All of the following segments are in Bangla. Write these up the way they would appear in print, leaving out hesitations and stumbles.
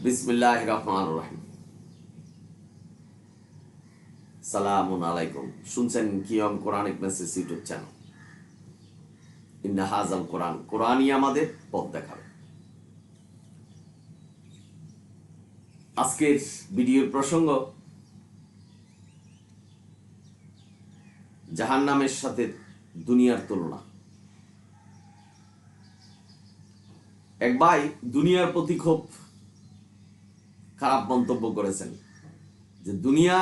বিসমিল্লাহির রহমানির রহিম। সালামুন আলাইকুম। শুনছেন কিয়ম কোরআনিক মেসেজ ইউটিউব চ্যানেল। ইন্না হাযাল কোরআন, কোরআনই আমাদের পথ দেখাবে। আজকের ভিডিওর প্রসঙ্গ জাহান্নামের সাথে দুনিয়ার তুলনা। এক ভাই দুনিয়ার প্রতি খুব খারাপ মন্তব্য করেছেন যে দুনিয়া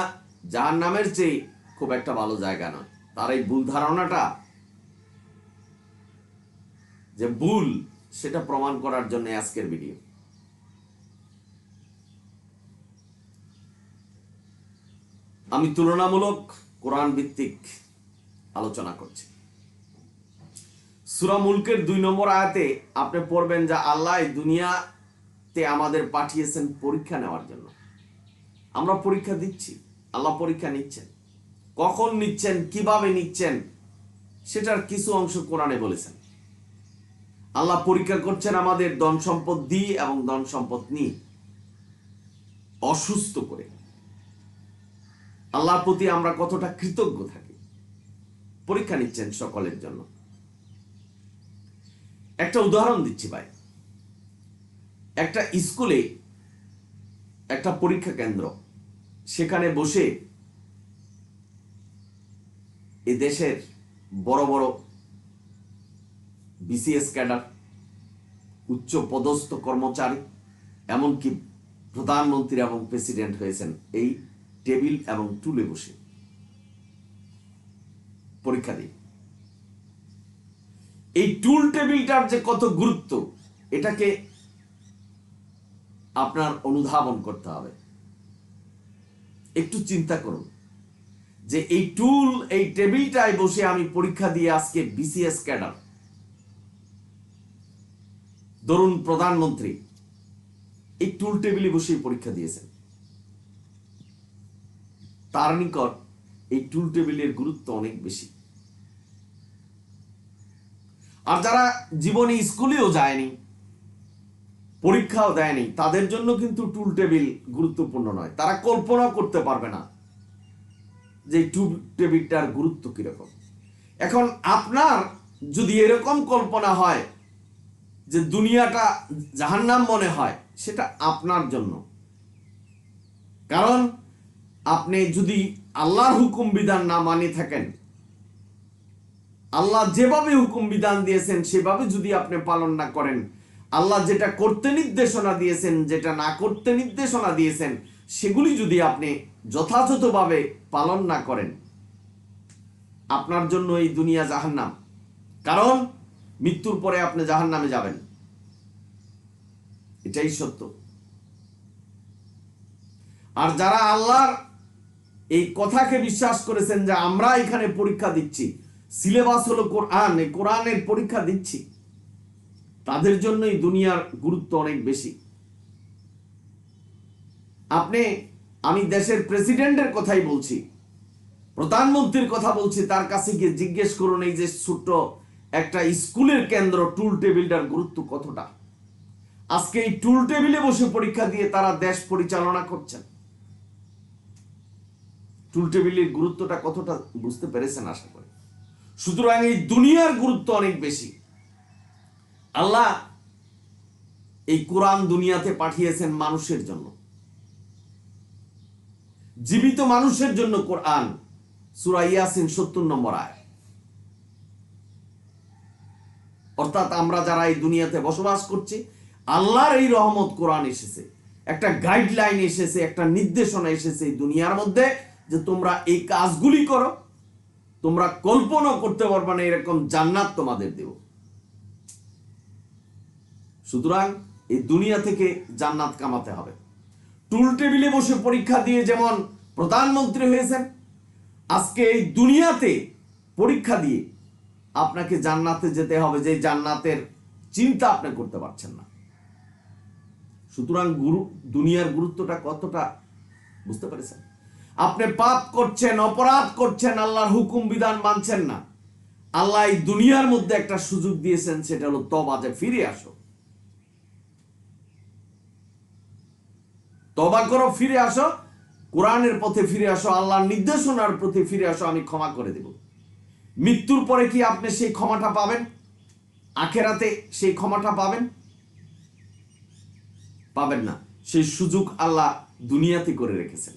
জাহান্নামের চেয়ে খুব একটা ভালো জায়গা নয়। তার এই ভুল ধারণাটা যে ভুল, সেটা প্রমাণ করার জন্য আজকের ভিডিও। আমি তুলনামূলক কোরআন ভিত্তিক আলোচনা করছি। সূরা মুলকের 2 নম্বর আয়াতে আপনি পড়বেন যে আল্লাহ দুনিয়াতে আমাদের পাঠিয়েছেন পরীক্ষা নেওয়ার জন্য। আমরা পরীক্ষা দিচ্ছি, আল্লাহ পরীক্ষা নিচ্ছেন। কখন নিচ্ছেন, কিভাবে নিচ্ছেন, সেটার কিছু অংশ কোরআনে বলেছেন। আল্লাহ পরীক্ষা করছেন আমাদের ধন সম্পদ দিয়ে এবং ধন সম্পদ নিয়ে, অসুস্থ করে। আল্লাহর প্রতি আমরা কতটা কৃতজ্ঞ থাকি, পরীক্ষা নিচ্ছেন সকলের জন্য। একটা উদাহরণ দিচ্ছি ভাই। একটা স্কুলে একটা পরীক্ষা কেন্দ্র, সেখানে বসে এ দেশের বড় বড় বিসিএস ক্যাডার, উচ্চ পদস্থ কর্মচারী, এমনকি প্রধানমন্ত্রী এবং প্রেসিডেন্ট হয়েছেন এই টেবিল এবং টুলে বসে পরীক্ষা দিই। এই টুল টেবিলটার যে কত গুরুত্ব, এটাকে আপনার অনুধাবন করতে হবে। একটু চিন্তা করুন যে এই টুল, এই টেবিলটায় বসে আমি পরীক্ষা দিয়ে আজকে বিসিএস ক্যাডার, ধরুন প্রধানমন্ত্রী, এই টুল টেবিলে বসে পরীক্ষা দিয়েছেন। তার নিকট এই টুল টেবিলের গুরুত্ব অনেক বেশি। আর যারা জীবনে স্কুলেও যায়নি, পরীক্ষাও দেয়নি, তাদের জন্য কিন্তু টুল টেবিল গুরুত্বপূর্ণ নয়। তারা কল্পনা করতে পারবে না যে টুল টেবিলটার গুরুত্ব কিরকম। এখন আপনার যদি এরকম কল্পনা হয় যে দুনিয়াটা জাহান্নাম মনে হয়, সেটা আপনার জন্য। কারণ আপনি যদি আল্লাহর হুকুম বিধান না মানি থাকেন, আল্লাহ যেভাবে হুকুম বিধান দিয়েছেন সেভাবে যদি আপনি পালন না করেন, আল্লাহ যেটা করতে নির্দেশনা দিয়েছেন, যেটা না করতে নির্দেশনা দিয়েছেন, সেগুলি যদি আপনি যথাযথভাবে পালন না করেন, আপনার জন্য এই দুনিয়া জাহান্নাম। কারণ মৃত্যুর পরে আপনি জাহান্নামে যাবেন, এটাই সত্য। আর যারা আল্লাহর এই কথাকে বিশ্বাস করেছেন যে আমরা এখানে পরীক্ষা দিচ্ছি, সিলেবাস হলো কোরআন, এই কোরআনের পরীক্ষা দিচ্ছি, তাদের জন্য এই দুনিয়ার গুরুত্ব অনেক বেশি। আমি দেশের প্রেসিডেন্টের কথাই বলছি, প্রধানমন্ত্রীর কথা বলছি, তার কাছে গিয়ে জিজ্ঞেস করুন এই যে ছোট্ট একটা স্কুলের কেন্দ্র, টুল টেবিলটার গুরুত্ব কতটা। আজকে এই টুল টেবিলে বসে পরীক্ষা দিয়ে তারা দেশ পরিচালনা করছেন। টুল টেবিলের গুরুত্বটা কতটা বুঝতে পেরেছেন আশা করি। সুতরাং এই দুনিয়ার গুরুত্ব অনেক বেশি। আল্লাহ এই কোরআন দুনিয়াতে পাঠিয়েছেন মানুষের জন্য, জীবিত মানুষের জন্য। কোরআন সূরা ইয়াসিন 70 নম্বর আয়াত। অর্থাৎ আমরা যারা এই দুনিয়াতে বসবাস করছি, আল্লাহর এই রহমত কোরআন এসেছে, একটা গাইডলাইন এসেছে, একটা নির্দেশনা এসেছে এই দুনিয়ার মধ্যে যে তোমরা এই কাজগুলি করো, তোমরা কল্পনা করতে পারবে না এরকম জান্নাত তোমাদের দেব। সুতরাং এই দুনিয়া থেকে জান্নাত কামাতে হবে। টুল টেবিলে বসে পরীক্ষা দিয়ে যেমন প্রধানমন্ত্রী হয়েছেন, আজকে এই দুনিয়াতে পরীক্ষা দিয়ে আপনাকে জান্নাতে যেতে হবে, যে জান্নাতের চিন্তা আপনি করতে পারছেন না। সুতরাং দুনিয়ার গুরুত্বটা কতটা বুঝতে পেরেছেন? আপনি পাপ করছেন, অপরাধ করছেন, আল্লাহর হুকুম বিধান মানছেন না। আল্লাহ এই দুনিয়ার মধ্যে একটা সুযোগ দিয়েছেন, সেটা হলো তওবা, যে ফিরে আসো। তওবা করো, ফিরে আসো, কোরআনের পথে ফিরে আসো, আল্লাহর নির্দেশনার প্রতি ফিরে আসো, আমি ক্ষমা করে দেব। মৃত্যুর পরে কি আপনি সেই ক্ষমাটা পাবেন? আখেরাতে সেই ক্ষমাটা পাবেন? পাবেন না। সেই সুযোগ আল্লাহ দুনিয়াতে করে রেখেছেন।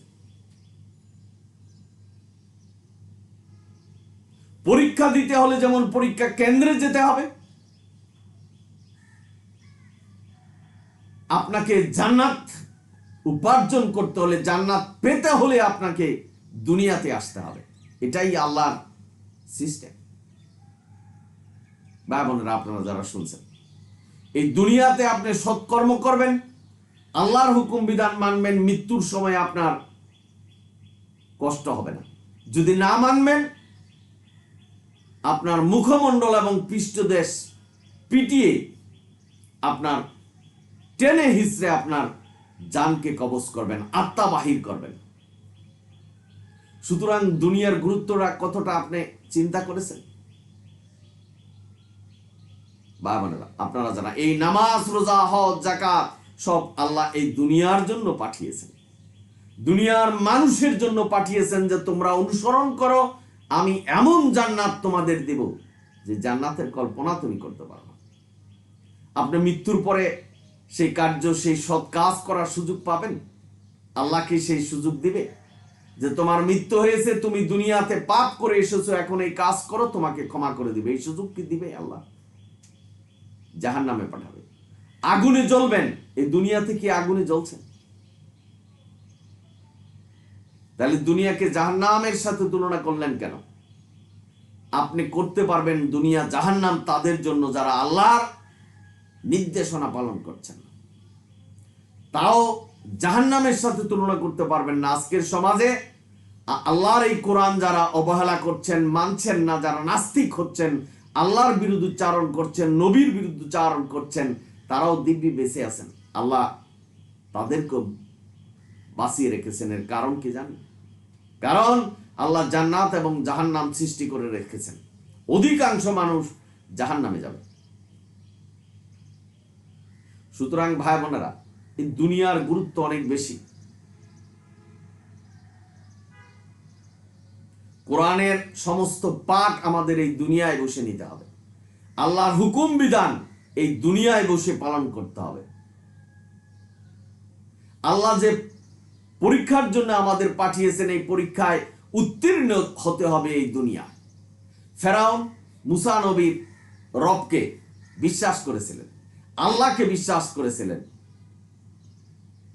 পরীক্ষা দিতে হলে যেমন পরীক্ষা কেন্দ্রে যেতে হবে, আপনাকে জান্নাত উপার্জন করতে হলে, জান্নাত পেতে হলে আপনাকে দুনিয়াতে আসতে হবে। এটাই আল্লাহর সিস্টেম। ভাই বোনেরা, আপনারা যারা শুনছেন, এই দুনিয়াতে আপনি সৎকর্ম করবেন, আল্লাহর হুকুম বিধান মানবেন, মৃত্যুর সময় আপনার কষ্ট হবে না। যদি না মানবেন, আপনার মুখমণ্ডল এবং পৃষ্ঠদেশ পিটিয়ে আপনার টেনে হিসড়ে আপনার জানকে কবজ করবেন, আত্মা বাহির করবেন। সুতরাং দুনিয়ার গুরুত্বটা কতটা আপনি চিন্তা করেছেন? ভাই বোনেরা, আপনারা জানা, এই নামাজ, রোজা, হজ, যাকাত সব আল্লাহ এই দুনিয়ার জন্য পাঠিয়েছেন, দুনিয়ার মানুষের জন্য পাঠিয়েছেন, যে তোমরা অনুসরণ করো, আমি এমন জান্নাত তোমাদের দেব যে জান্নাতের কল্পনা তুমি করতে পারো। আপনি মৃত্যুর পরে সেই কার্য, সেই সৎ কাজ করার সুযোগ পাবেন? আল্লাহ কি সেই সুযোগ দিবে যে তোমার মৃত্যু হয়েছে, তুমি দুনিয়াতে পাপ করে এসেছো, এখন এই কাজ করো, তোমাকে ক্ষমা করে দিবে? এই সুযোগ কি দিবে আল্লাহ? জাহান্নামে পাঠাবে, আগুনে জ্বলবেন। এই দুনিয়াতে কি আগুনে জ্বলছেন? তাহলে দুনিয়াকে জাহান্নামের সাথে তুলনা করলেন কেন? আপনি করতে পারবেন দুনিয়া জাহান্নাম তাদের জন্য যারা আল্লাহর নির্দেশনা পালন করছেন, তাও জাহান্নামের সাথে তুলনা করতে পারবেন না। আজকের সমাজে আল্লাহর এই কোরআন যারা অবহেলা করছেন, মানছেন না, যারা নাস্তিক হচ্ছেন, আল্লাহর বিরুদ্ধচারণ করছেন, নবীর বিরুদ্ধচারণ করছেন, তারাও দিব্যি বেঁচে আছেন। আল্লাহ তাদেরকে বাঁচিয়ে রেখেছেন। এর কারণ কি জানেন? কারণ আল্লাহ জান্নাত এবং জাহান্নাম সৃষ্টি করে রেখেছেন। অধিকাংশ মানুষ জাহান্নামে যাবে। সুতরাং ভাই বোনেরা, এই দুনিয়ার গুরুত্ব অনেক বেশি। কোরআনের সমস্ত পাঠ আমাদের এই দুনিয়ায় বসে নিতে হবে। আল্লাহর হুকুম বিধান এই দুনিয়ায় বসে পালন করতে হবে। আল্লাহ যে পরীক্ষার জন্য আমাদের পাঠিয়েছেন, এই পরীক্ষায় উত্তীর্ণ হতে হবে এই দুনিয়া। ফেরাউন মুসা নবীর রবকে বিশ্বাস করেছিলেন, আল্লাহকে বিশ্বাস করেছিলেন,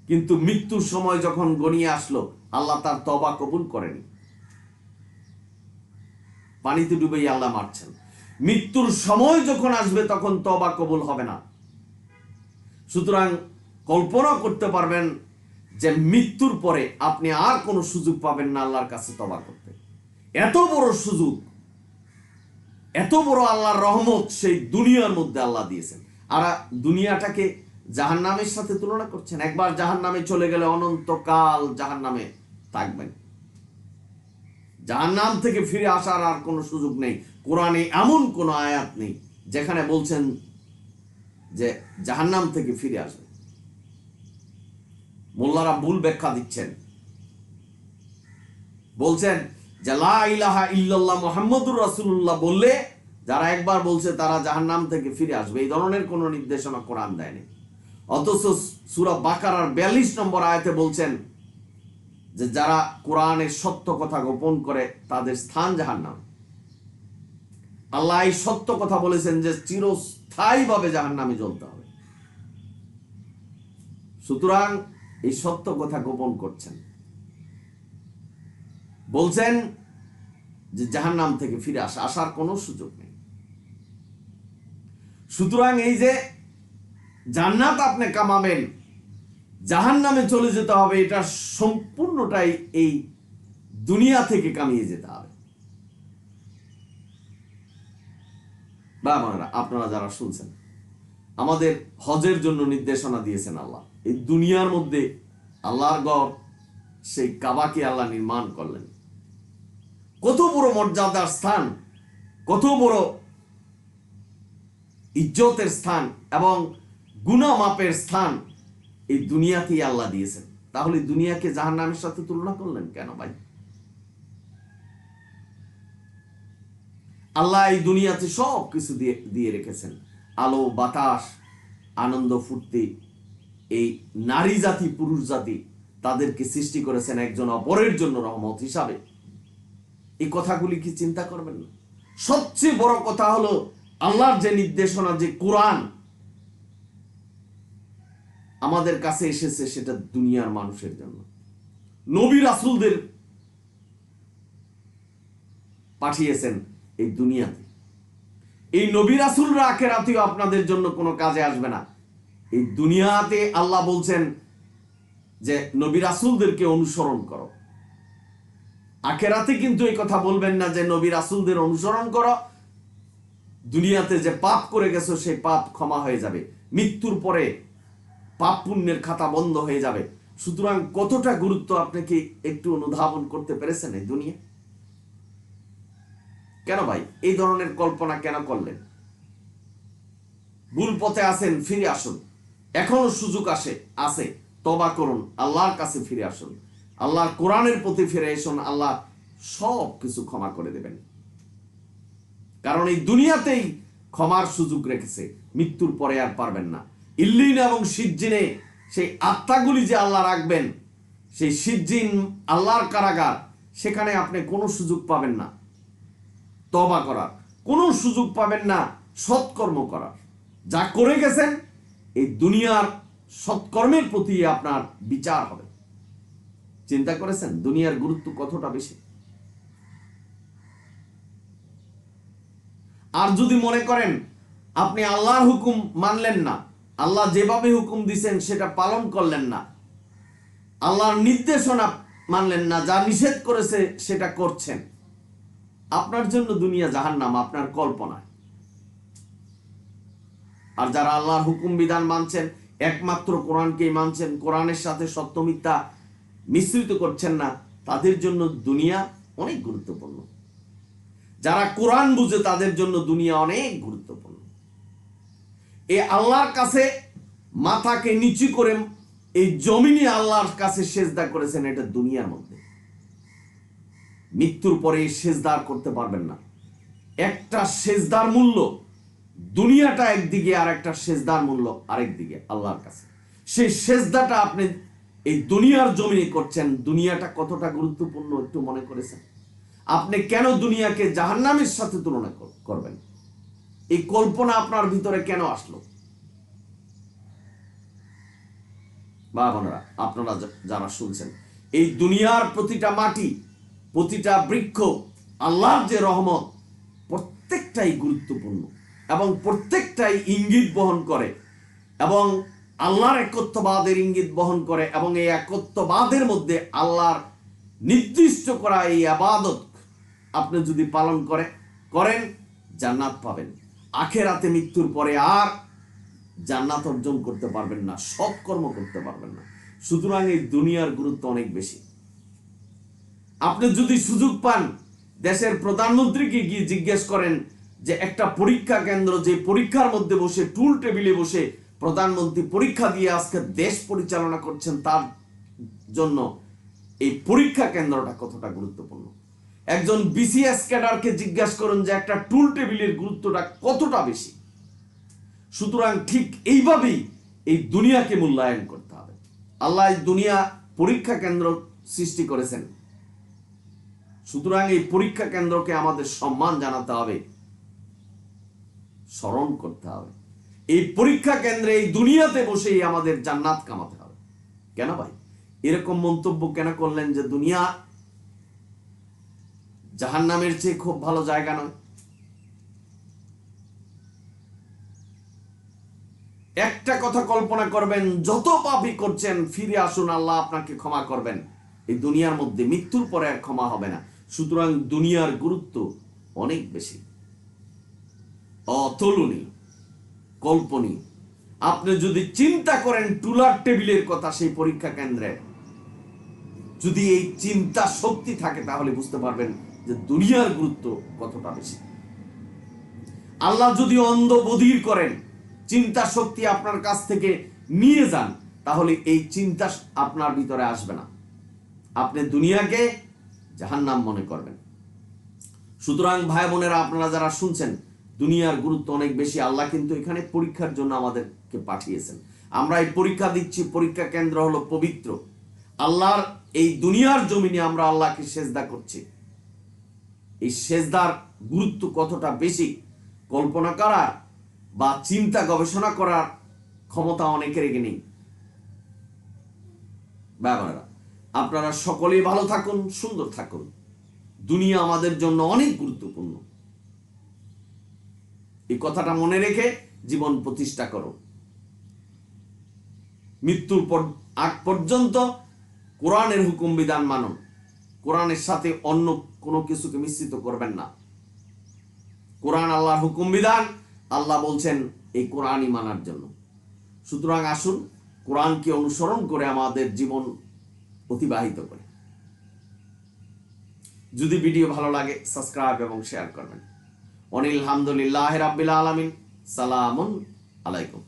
কিন্তু মৃত্যুর সময় যখন গনিয়ে আসলো, আল্লাহ তার তওবা কবুল করেনি। পানিতে ডুবেই আল্লাহ মারছেন। মৃত্যুর সময় যখন আসবে তখন তওবা কবুল হবে না। সুতরাং কল্পনা করতে পারবেন যে মৃত্যুর পরে আপনি আর কোনো সুযোগ পাবেন না আল্লাহর কাছে তওবা করতে। এত বড় সুযোগ, এত বড় আল্লাহর রহমত সেই দুনিয়ার মধ্যে আল্লাহ দিয়েছেন। আর দুনিয়াটাকে জাহান্নামের সাথে তুলনা করছেন। একবার জাহান্নামে চলে গেলে অনন্তকাল জাহান্নামে থাকবেন। জাহান্নাম থেকে ফিরে আসার আর কোনো সুযোগ নেই। কোরআনে এমন কোনো আয়াত নেই যেখানে বলছেন যে জাহান্নাম থেকে ফিরে আসবে। মোল্লারা ভুল ব্যাখ্যা দিচ্ছেন, বলছেন যে লা ইলাহা ইল্লাল্লাহ মুহাম্মাদুর রাসূলুল্লাহ বললে যারা একবার বলছে তারা জাহান্নাম থেকে ফিরে আসবে, এই ধরনের কোনো নির্দেশনা কোরআন দেয়নি। অথচ সূরা বাকারার 42 নম্বর আয়াতে বলছেন যে যারা কোরআনের সত্য কথা গোপন করে তাদের স্থান জাহান্নাম। আল্লাহ এই সত্য কথা বলেছেন যে চিরস্থায়ীভাবে জাহান্নামে জ্বলতে হবে। সুতরাং এই সত্য কথা গোপন করছেন, বলছেন যে জাহান্নাম থেকে ফিরে আসার কোনো সুযোগ নেই। সুতরাং এই যে জান্নাত আপনি কামাবেন, জাহান্নামে চলে যেতে হবে, এটা সম্পূর্ণটাই এই দুনিয়া থেকে কামিয়ে যেতে হবে। বাবা, আপনারা যারা শুনছেন, আমাদের হজের জন্য নির্দেশনা দিয়েছেন আল্লাহ। এই দুনিয়ার মধ্যে আল্লাহর ঘর, সেই কাবাকে আল্লাহ নির্মাণ করলেন। কত বড় মর্যাদার স্থান, কত বড় ইজ্জতের স্থান এবং গুনাহ মাপের স্থান এই দুনিয়াতেই আল্লাহ দিয়েছেন। তাহলে দুনিয়াকে জাহান্নামের সাথে তুলনা করলেন কেন ভাই? আল্লাহ এই দুনিয়াতে সব কিছু দিয়ে রেখেছেন, আলো বাতাস, আনন্দ ফুর্তি। এই নারী জাতি পুরুষ জাতি তাদেরকে সৃষ্টি করেছেন একজন অপরের জন্য রহমত হিসাবে। এই কথাগুলি কি চিন্তা করবেন না? সবচেয়ে বড় কথা হলো আল্লাহর যে নির্দেশনা, যে কোরআন আমাদের কাছে এসেছে, সেটা দুনিয়ার মানুষের জন্য। নবী রাসূলদের পাঠিয়েছেন এই দুনিয়াতে। এই নবী রাসূলরা আখিরাতেও আপনাদের জন্য কোনো কাজে আসবে না। এই দুনিয়াতে আল্লাহ বলছেন যে নবী রাসূলদেরকে অনুসরণ করো। আখিরাতে কিন্তু এই কথা বলবেন না যে নবী রাসূলদের অনুসরণ করো, দুনিয়াতে যে পাপ করে গেছো সেই পাপ ক্ষমা হয়ে যাবে, মৃত্যুর পরে পাপ পুণ্যের খাতা বন্ধ হয়ে যাবে। সুতরাং কতটা গুরুত্ব আপনি কি একটু অনুধাবন করতে পেরেছেন এই দুনিয়া? কেন ভাই এই ধরনের কল্পনা কেন করলেন? ভুল পথে আছেন, ফিরে আসুন, এখনো সুযোগ আছে, তওবা করুন, আল্লাহর কাছে ফিরে আসুন, আল্লাহর কোরআনের প্রতি ফিরে আসুন। আল্লাহ সব কিছু ক্ষমা করে দেবেন, কারণ এই দুনিয়াতেই ক্ষমার সুযোগ রেখেছে, মৃত্যুর পরে আর পারবেন না। ইল্লিন এবং সিজ্জিনে সেই আত্মাগুলি যে আল্লাহ রাখবেন, সেই সিজ্জিন আল্লাহর কারাগার, সেখানে আপনি কোনো সুযোগ পাবেন না তওবা করার, কোনো সুযোগ পাবেন না সৎকর্ম করার। যা করে গেছেন এই দুনিয়ার সৎকর্মের প্রতি আপনার বিচার হবে। চিন্তা করেছেন দুনিয়ার গুরুত্ব কতটা বেশি? আর যদি মনে করেন আপনি আল্লাহর হুকুম মানলেন না, আল্লাহ যেভাবে হুকুম দিয়েছেন সেটা পালন করলেন না, আল্লাহর নির্দেশনা মানলেন না, যা নিষেধ করেছে সেটা করছেন, আপনার জন্য দুনিয়া জাহান্নাম আপনার কল্পনায়। আর যারা আল্লাহর হুকুম বিধান মানছেন, একমাত্র কোরআনকেই মানছেন, কোরআনের সাথে সত্য মিথ্যা মিশ্রিত করছেন না, তাদের জন্য দুনিয়া অনেক গুরুত্বপূর্ণ। যারা কোরআন বুঝে তাদের জন্য দুনিয়া অনেক গুরুত্বপূর্ণ। এই আল্লাহর কাছে মাথাকে নিচু করে এই জমিনে আল্লাহর কাছে সেজদা করেছেন, এটা দুনিয়ার মধ্যে। মৃত্যুর পরে সেজদা করতে পারবেন না। একটা সেজদার মূল্য দুনিয়াটা একদিকে, আর একটা সেজদার মূল্য আরেক দিকে আল্লাহর কাছে। সেই সেজদাটা আপনি এই দুনিয়ার জমিনে করছেন, দুনিয়াটা কতটা গুরুত্বপূর্ণ একটু মনে করেছেন? আপনি কেন দুনিয়াকে জাহান্নামের সাথে তুলনা করবেন? এই কল্পনা আপনার ভিতরে কেন আসলো? বা বোনেরা, আপনারা যারা শুনছেন, এই দুনিয়ার প্রতিটা মাটি, প্রতিটা বৃক্ষ আল্লাহর যে রহমত, প্রত্যেকটাই গুরুত্বপূর্ণ এবং প্রত্যেকটাই ইঙ্গিত বহন করে এবং আল্লাহর একত্ববাদের ইঙ্গিত বহন করে। এবং এই একত্ববাদের মধ্যে আল্লাহর নির্দিষ্ট করা এই ইবাদত আপনি যদি পালন করেন, জান্নাত পাবেন। আখিরাতে মৃত্যুর পরে আর জান্নাত অর্জন করতে পারবেন না, সৎকর্ম করতে পারবেন না। সুতরাং এই দুনিয়ার গুরুত্ব অনেক বেশি। আপনি যদি সুযোগ পান, দেশের প্রধানমন্ত্রীকে গিয়ে জিজ্ঞেস করেন যে একটা পরীক্ষা কেন্দ্র, যে পরীক্ষার মধ্যে বসে টুল টেবিলে বসে প্রধানমন্ত্রী পরীক্ষা দিয়ে আজকে দেশ পরিচালনা করছেন, তার জন্য এই পরীক্ষা কেন্দ্রটা কতটা গুরুত্বপূর্ণ। একজন বিসিএস ক্যাডারকে জিজ্ঞাসা করুন যে একটা টুল টেবিলের গুরুত্বটা কতটা বেশি। সুতরাং ঠিক এইভাবেই এই দুনিয়াকে মূল্যায়ন করতে হবে। আল্লাহ এই দুনিয়া পরীক্ষা কেন্দ্র সৃষ্টি করেছেন, সুতরাং এই পরীক্ষা কেন্দ্রকে আমাদের সম্মান জানাতে হবে, স্মরণ করতে হবে। এই পরীক্ষা কেন্দ্রে এই দুনিয়াতে বসেই আমাদের জান্নাত কামাতে হবে। কেন ভাই এরকম মন্তব্য কেন করলেন যে দুনিয়া জাহান্নামের চেয়ে খুব ভালো জায়গা নয়? একটা কথা কল্পনা করবেন, যত পাপই করছেন ফিরে আসুন, আল্লাহ আপনাকে ক্ষমা করবেন। এই দুনিয়ার মধ্যে মৃত্যুর পরে আর ক্ষমা হবে না। সুতরাং দুনিয়ার গুরুত্ব অনেক বেশি, অতুলনীয়, কল্পনীয়। আপনি যদি চিন্তা করেন টুলার টেবিলের কথা, সেই পরীক্ষা কেন্দ্রে যদি এই চিন্তা শক্তি থাকে, তাহলে বুঝতে পারবেন যে দুনিয়ার গুরুত্ব কতটা বেশি। আল্লাহ যদি অন্ধ বধির করেন, চিন্তা শক্তি আপনার কাছ থেকে নিয়ে যান, তাহলে এই চিন্তা আপনার ভিতরে আসবে না, আপনি দুনিয়াকে জাহান্নাম মনে করবেন। সুতরাং ভাই বোনেরা, আপনারা যারা শুনছেন, দুনিয়ার গুরুত্ব অনেক বেশি। আল্লাহ কিন্তু এখানে পরীক্ষার জন্য আমাদেরকে পাঠিয়েছেন। আমরা এই পরীক্ষা দিচ্ছি, পরীক্ষা কেন্দ্র হলো পবিত্র আল্লাহর এই দুনিয়ার জমিনে আমরা আল্লাহকে সেজদা করছি। এই সেজদার গুরুত্ব কতটা বেশি কল্পনা করার বা চিন্তা গবেষণা করার ক্ষমতা অনেকের নেই। ব্যাপারেরা, আপনারা সকলেই ভালো থাকুন, সুন্দর থাকুন। দুনিয়া আমাদের জন্য অনেক গুরুত্বপূর্ণ, এই কথাটা মনে রেখে জীবন প্রতিষ্ঠা করো। মৃত্যুর আগ পর্যন্ত কোরআনের হুকুম বিধান মানুন, কোরআনের সাথে অন্য কোনো কিছুকে মিশ্রিত করবেন না। কোরআন আল্লাহর হুকুম বিধান, আল্লাহ বলছেন এই কোরআনই মানার জন্য। সুতরাং আসুন কোরআনকে অনুসরণ করে আমাদের জীবন অতিবাহিত করে। যদি ভিডিও ভালো লাগে সাবস্ক্রাইব এবং শেয়ার করবেন। অনিল হামদুলিল্লাহ রাব্বিল আলামিন। সালামুন আলাইকুম।